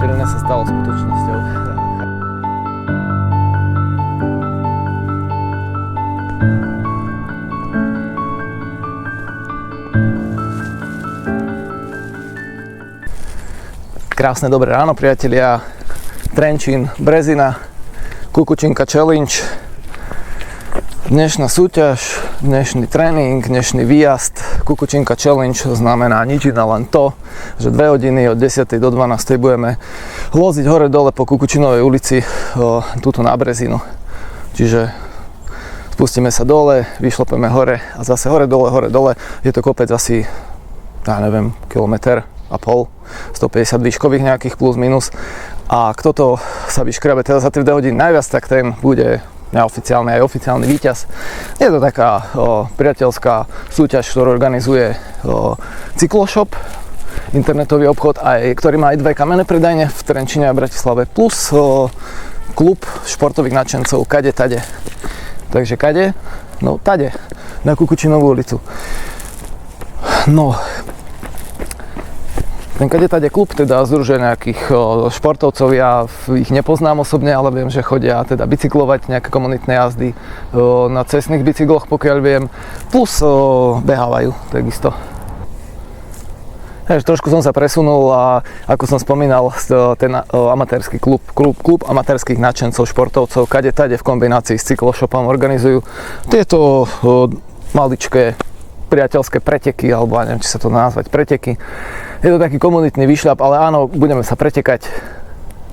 Červené sa stalo skutočnosťou. Krásne dobré ráno, priatelia. Trenčín, Brezina, Kukučinka Challenge. Dnešná súťaž, dnešný tréning, dnešný výjazd. Kukučinka Challenge znamená nič iné, len to, že 2 hodiny od 10. do 12. budeme loziť hore-dole po Kukučinovej ulici túto na Brezinu. Čiže spustíme sa dole, vyšlapeme hore a zase hore-dole. Je to kopec asi, ja neviem, kilometr a pol, 150 výškových nejakých plus minus. A kto to sa vyškrabe teda za 3 hodiny najviac, tak ten bude neoficiálny aj oficiálny víťaz. Je to taká priateľská súťaž, ktorú organizuje Cykloshop, internetový obchod, ktorý má aj 2 kamenné predajne v Trenčine a Bratislave, plus klub športových nadšencov Kade Tade. Takže kade? No tade, na Kukučinovú ulicu. No, ten Kade Tade klub teda združuje nejakých športovcov, ja ich nepoznám osobne, ale viem, že chodia teda bicyklovať, nejaké komunitné jazdy na cestných bicykloch, pokiaľ viem, plus behávajú takisto. Trošku som sa presunul a ako som spomínal, ten amatérsky klub amatérskych nadšencov, športovcov Kade Tade v kombinácii s Cykloshopom organizujú tieto maličké priateľské preteky, alebo neviem, či sa to nazvať preteky. Je to taký komunitný výšľap, ale áno, budeme sa pretekať.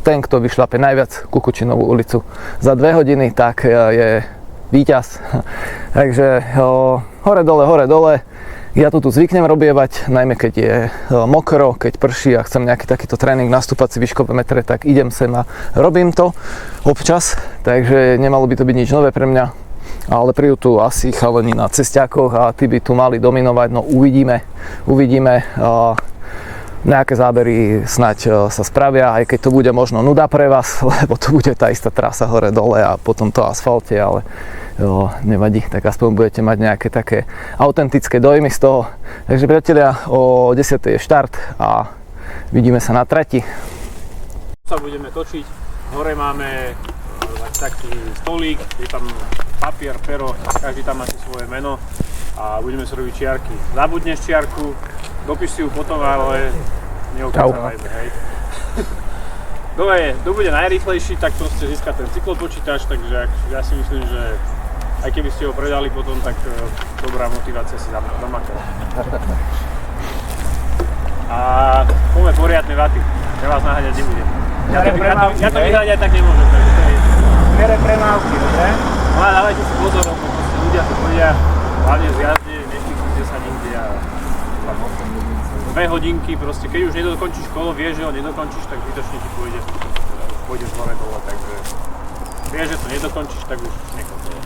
Ten, kto vyšľape najviac Kukučinovú ulicu za 2 hodiny, tak je víťaz. Takže hore-dole. Ja to tu zvyknem robievať, najmä keď je mokro, keď prší a chcem nejaký takýto tréning, nastúpať si výškové metre, tak idem sem a robím to občas, takže nemalo by to byť nič nové pre mňa. Ale prídu tu asi chalani na cestiakoch a tí by tu mali dominovať, no uvidíme. Nejaké zábery snáď sa spravia, aj keď to bude možno nuda pre vás, lebo to bude tá istá trasa hore-dole a potom to asfalte, ale nevadí, tak aspoň budete mať nejaké také autentické dojmy z toho. Takže priatelia, o 10. je štart a vidíme sa na trati. Sa budeme točiť, hore máme taký stolík, je tam papier, pero, každý tam má si svoje meno a budeme sa robiť čiarky. Zabudneš čiarku, dopíš si ju potom, ale neukázajme, hej. Kto bude najrýchlejší, tak proste získa ten cyklopočítač, takže ja si myslím, že aj keby ste ho predali potom, tak dobrá motivácia si zamakať. A poďme poriadne vaty, ja vás naháňať nebudem. Ja to vyhľadať tak nemôžem, takže to je... Mere premávky, dobre? No a dávajte si pozor, lebo ľudia to chodia, hlavne v jazde, neštíknite sa nikde a 2 hodinky proste, keď už nedokončíš kolo, vieš, že ho nedokončíš, tak zbytočne ti pôjdeš hore dole, takže vieš, že to nedokončíš, tak už nekončíš.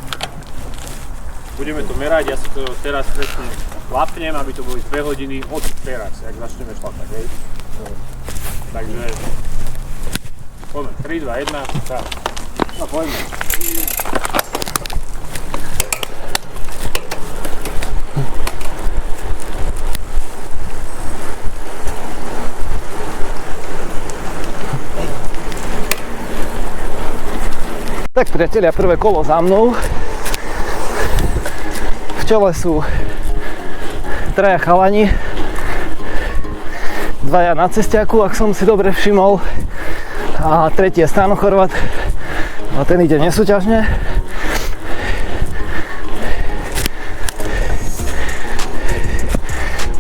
Budeme to merať, ja si to teraz presne lapnem, aby to boli 2 hodiny od teraz, jak začneme šlapať, hej. Takže poďme, 3, 2, 1, tak. No poďme. Tak priatelia, prvé kolo za mnou. V čele sú 3 chalani, 2 na cestiaku, ak som si dobre všimol, a 3 je Stano Chorvat. A ten ide nesúťažne.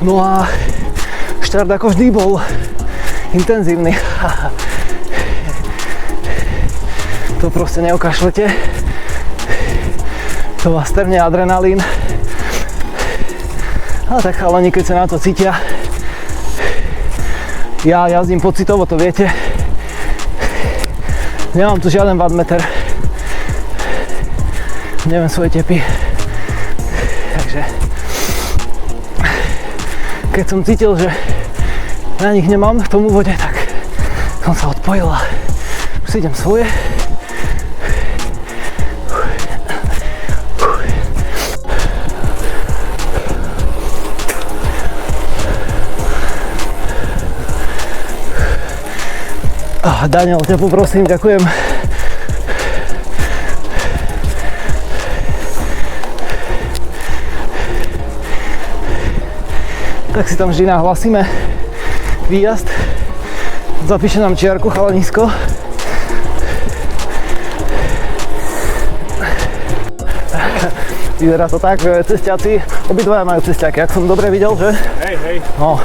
No a štart ako vždy bol intenzívny. To proste neukašlete. To vás trhne adrenalín. Ale tak chalani, keď sa na to cítia. Ja jazdím pocitovo, to viete. Nemám tu žiaden wattmeter. Neviem svoje tepy. Takže keď som cítil, že na nich nemám v tom úvode, tak som sa odpojil a už si idem svoje. Daniel, ťa poprosím, ďakujem. Tak si tam vždy nahlasíme výjazd. Zapíše nám čiarku chalanisko. Vyzerá to tak, že cestiaci, obidvaja majú cestiaky, ak som dobre videl, že? Hej. No.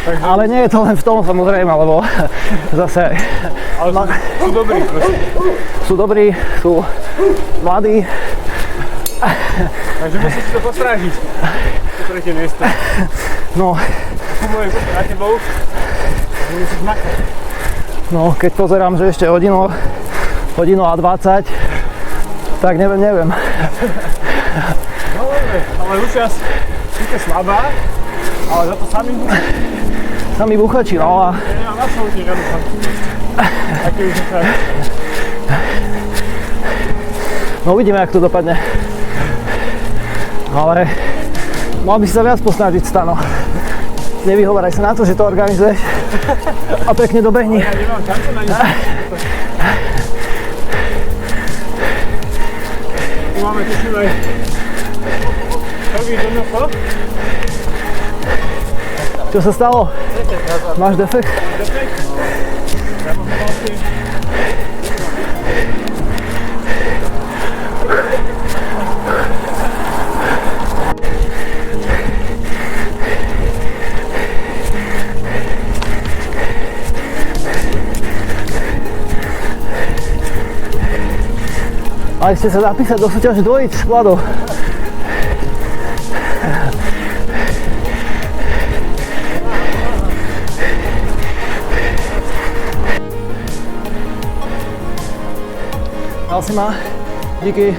Takže... Ale nie je to len v tom samozrejme, lebo zase... Ale sú dobrí proste. Sú dobrí, sú mladí. Takže musíš to postrážiť. To tretie miesto. No. Kumujem na tebou. Musíš makať. No, keď pozerám, že ešte hodinu a 20, tak neviem. No dobre, ale účasť síce slabá, ale za to sami buchači, no a... Ja nemám absolútne žiadnu šancu. Také už je tak. No uvidíme, jak to dopadne. Ale mal by si sa viac posnažiť, Stano. Nevyhováraj sa na to, že to organizuješ a pekne dobehni. Ja nemám šancu na nič. Tu máme tuším aj Donofo. Čo sa stalo? Máš defekt? Defekt? Ja mám vlastne... Ale ste sa zapísať do súťaže dvojic, Vlado. Dal si ma? Díky.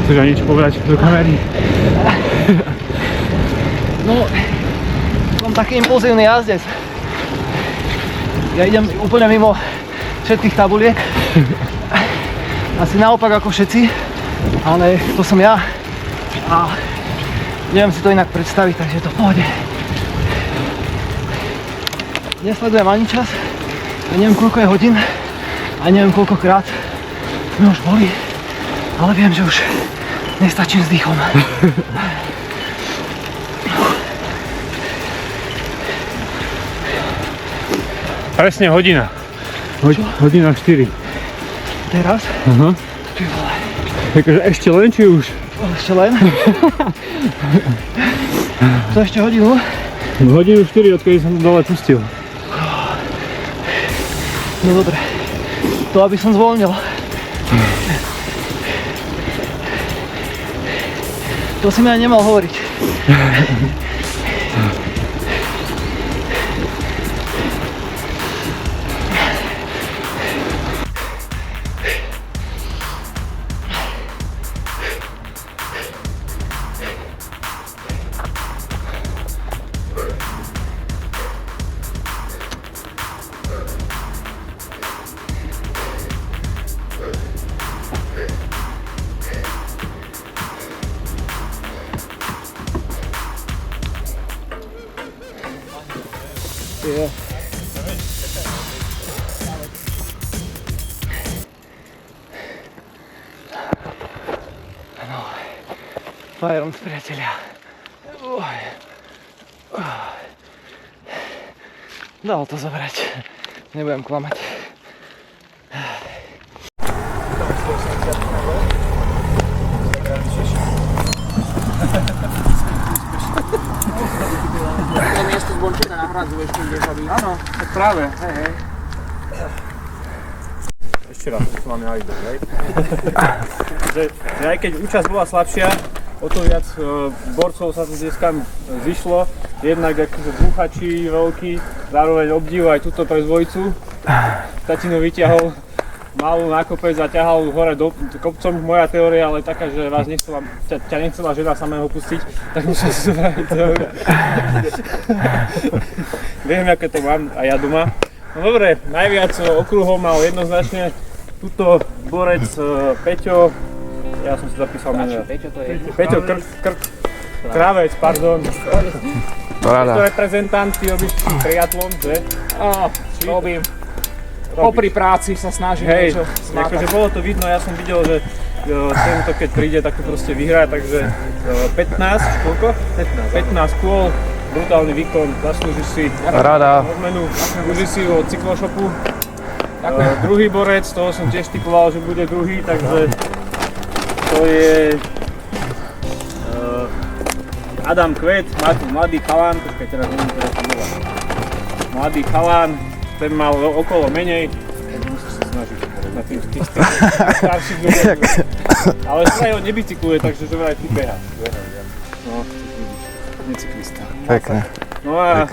Chceš aj niečo povedať do kamery? No, som taký impulzívny jazdec. Ja idem úplne mimo všetkých tabuliek. Asi naopak ako všetci, ale to som ja. A neviem si to inak predstaviť, takže to pôjde. Nesledujem ani čas, a neviem koľko je hodín, a neviem koľkokrát mi už bolí, ale viem, že už nestačím s dýchom. Presne hodina. Hodina 4. Teraz? Aha. Ty vole. Takže ešte len či už? Ešte len. To ešte hodinu. Hodinu 4, odkedy som dole pustil. No dobre. To aby som zvolnil. To si mi aj nemal hovoriť. Yeah. No, Fajrom priatelia. Dalo to zobrať. Nebudem klamať. To miesto z Bončina nahradzuješ, tu ideš, aby... Áno, tak práve, hej. Ešte raz, to máme aj dosť, hej. že aj keď účasť bola slabšia, o to viac borcov sa tu dneska zišlo. Jednak akože búchači veľký, zároveň obdiv aj túto pre dvojicu. Tatino vyťahol malú na kopec a ťahal hore kopcom. Moja teória ale taká, že vás ťa nechcela žena samého pustiť, tak musím si zobrať teóriu. Viem, aké to mám aj ja doma. No dobre, najviac okruhov mal jednoznačne tuto borec Peťo. Ja som si zapísal meno. Peťo Kravec, pardon. Paráda. To reprezentant, ty robíš triatlon, že? Robím. Popri práci sa snažím Hej, niečo akože bolo to vidno, ja som videl, že tento keď príde, tak to proste vyhrá, takže 15, koľko? 15 kôl, brutálny výkon, zaslúžiš si Paráda. odmenu, užij si od Cykloshopu. Druhý borec, toho som tiež typoval, že bude druhý, takže to je Adam Kvet, mladý chalán, počkaj, teraz neviem, ktorá to bola. Mladý chalán, ten mal okolo menej, tak musíš sa snažiť na tých starších ľudia. Ale vraj on nebicykluje, takže že vraj ty beháš. No, necyklista. Pekne. No a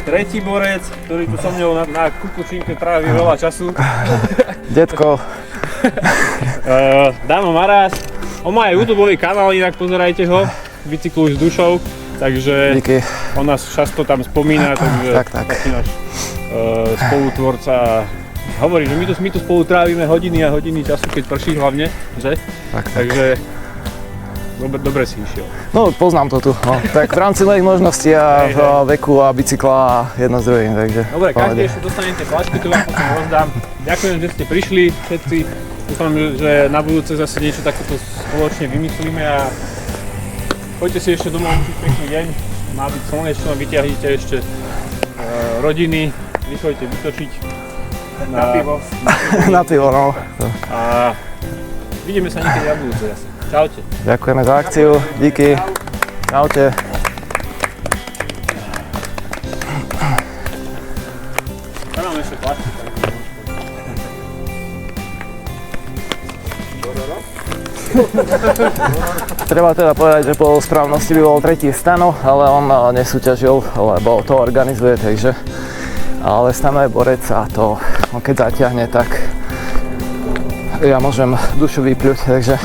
tretí borec, ktorý tu so mnou na kukučinke trávi veľa času. Detko. Dano Marás. On má aj YouTubeový kanál, inak pozerajte ho. Bicykluj s dušou. Takže Díky. on nás často tam spomína, takže taký náš spolutvorca. Hovorí, že my tu spolu trávime hodiny a hodiny času, keď prší hlavne, že? Takže dobre si išiel. No, poznám to tu. No. Tak v rámci mojich možností a veku a bicykla a jedno z druhým, takže... Dobre, každý ešte dostanete flašky, tu vám potom rozdám. Ďakujem, že ste prišli všetci. Dúfam, že na budúce zase niečo takéto spoločne vymyslíme a poďte si ešte domov užiť pekný deň. Má byť slnečno, vyťahnite ešte rodiny, vychoďte vytočiť na pivo. Na pivo, no. A vidíme sa niekedy na budúce zase. Čaute. Ďakujeme za akciu, díky. Čaute. Tam máme ešte plastik. Treba teda povedať, že po správnosti by bol tretí Stano, ale on nesúťažil, lebo to organizuje, takže... Ale Stano je borec a to, keď zatiahne, tak ja môžem dušu vypľuť, takže...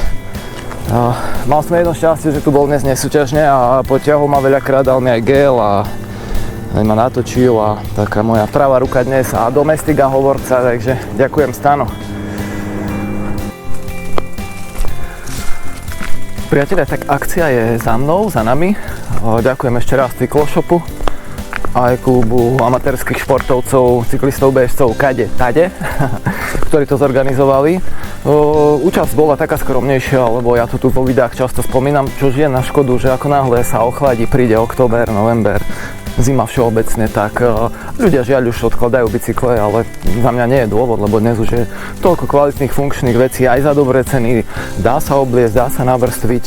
Mal som jedno šťastie, že tu bol dnes nesúťažne a potiahol ma veľakrát, dal mi aj gel a ma natočil a taká moja pravá ruka dnes a domestika hovorca, takže ďakujem Stano. Priatelia, tak akcia je za mnou, za nami. Ďakujem ešte raz Cykloshopu aj klubu amatérskych športovcov, cyklistov, bežcov Kade Tade, ktorí to zorganizovali. Účasť bola taká skromnejšia, lebo ja to tu vo videách často spomínam, čo je na škodu, že ako náhle sa ochladí, príde október, november, zima všeobecne, tak ľudia žiaľ už odkladajú bicykle, ale za mňa nie je dôvod, lebo dnes už je toľko kvalitných funkčných vecí aj za dobré ceny. Dá sa obliecť, dá sa navrstviť,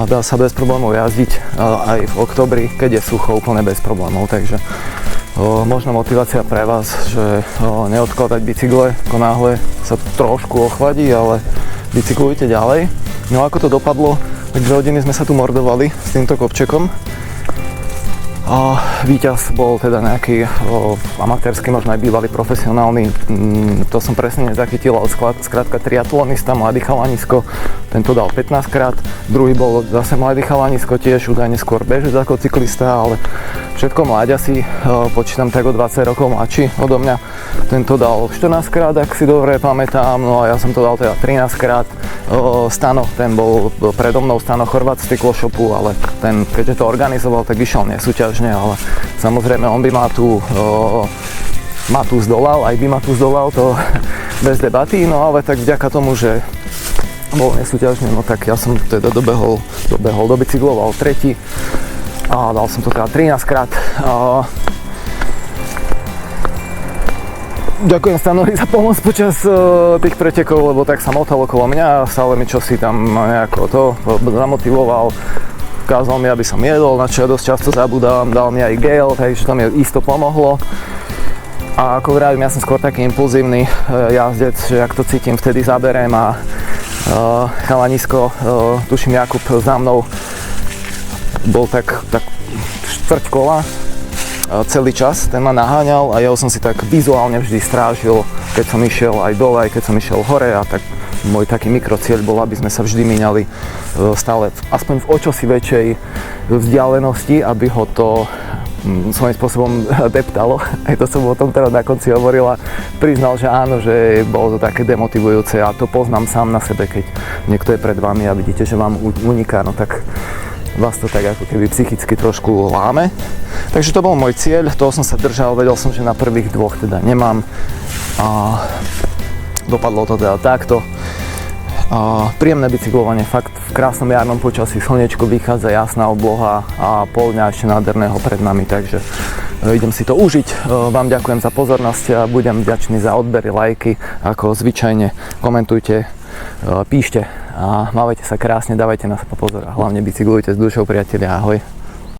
dá sa bez problémov jazdiť aj v októbri, keď je sucho, úplne bez problémov. Takže možno motivácia pre vás, že neodkladať bicykle, ako náhle sa trošku ochladí, ale bicyklujte ďalej. No ako to dopadlo, tak 2 hodiny sme sa tu mordovali s týmto kopčekom. Víťaz bol teda nejaký amatérsky, možno aj bývalý profesionálny, to som presne nezachytil, ale skrátka triatlonista, mladý chalanisko, ten to dal 15 krát, druhý bol zase mladý chalanisko, tiež údajne skôr bežec ako cyklista, ale všetko mláďasi, počítam tak o 20 rokov mladší odo mňa, ten to dal 14 krát, ak si dobre pamätám, no a ja som to dal teda 13 krát. Stano, ten bol predo mnou, Stano Chorvát z Cyklo-shopu, ale ten, keďže to organizoval, tak išiel nesúťažne, ale samozrejme on by ma tu zdolal, aj by ma tu zdolal, to bez debaty, no ale tak vďaka tomu, že bol nesúťažne, no tak ja som teda dobehol, dobicykloval tretí a dal som to teda 13 krát. Ďakujem Stanovi za pomoc počas tých pretekov, lebo tak sa motal okolo mňa, stále mi čosi tam nejako to zamotivoval. Kázal mi, aby som jedol, na čo ja dosť často zabudám, dal mi aj gel, takže to mi isto pomohlo. A ako vravím, ja som skôr taký impulzívny jazdec, že ak to cítim, vtedy zaberiem a chalanisko, tuším Jakub za mnou, bol tak štvrť kola. Celý čas, ten ma naháňal a ja som si tak vizuálne vždy strážil, keď som išiel aj dole, aj keď som išiel hore a tak môj taký mikrocieľ bol, aby sme sa vždy míňali stále aspoň v očosi väčšej vzdialenosti, aby ho to svojím spôsobom deptalo. Aj to som o tom teda na konci hovorila. Priznal, že áno, že bolo to také demotivujúce a to poznám sám na sebe, keď niekto je pred vami a vidíte, že vám uniká, no tak vás to tak ako keby psychicky trošku láme. Takže to bol môj cieľ, toho som sa držal, vedel som, že na prvých 2 teda nemám. A dopadlo to teda takto. Príjemné bicyklovanie, fakt v krásnom jarnom počasí, slnečko vychádza, jasná obloha a pol dňa ešte nádherného pred nami, takže idem si to užiť. Vám ďakujem za pozornosť a budem vďačný za odbery, lajky, ako zvyčajne komentujte, píšte a mávajte sa krásne, dávajte na seba pozor a hlavne bicyklujte s dušou, priatelia, ahoj.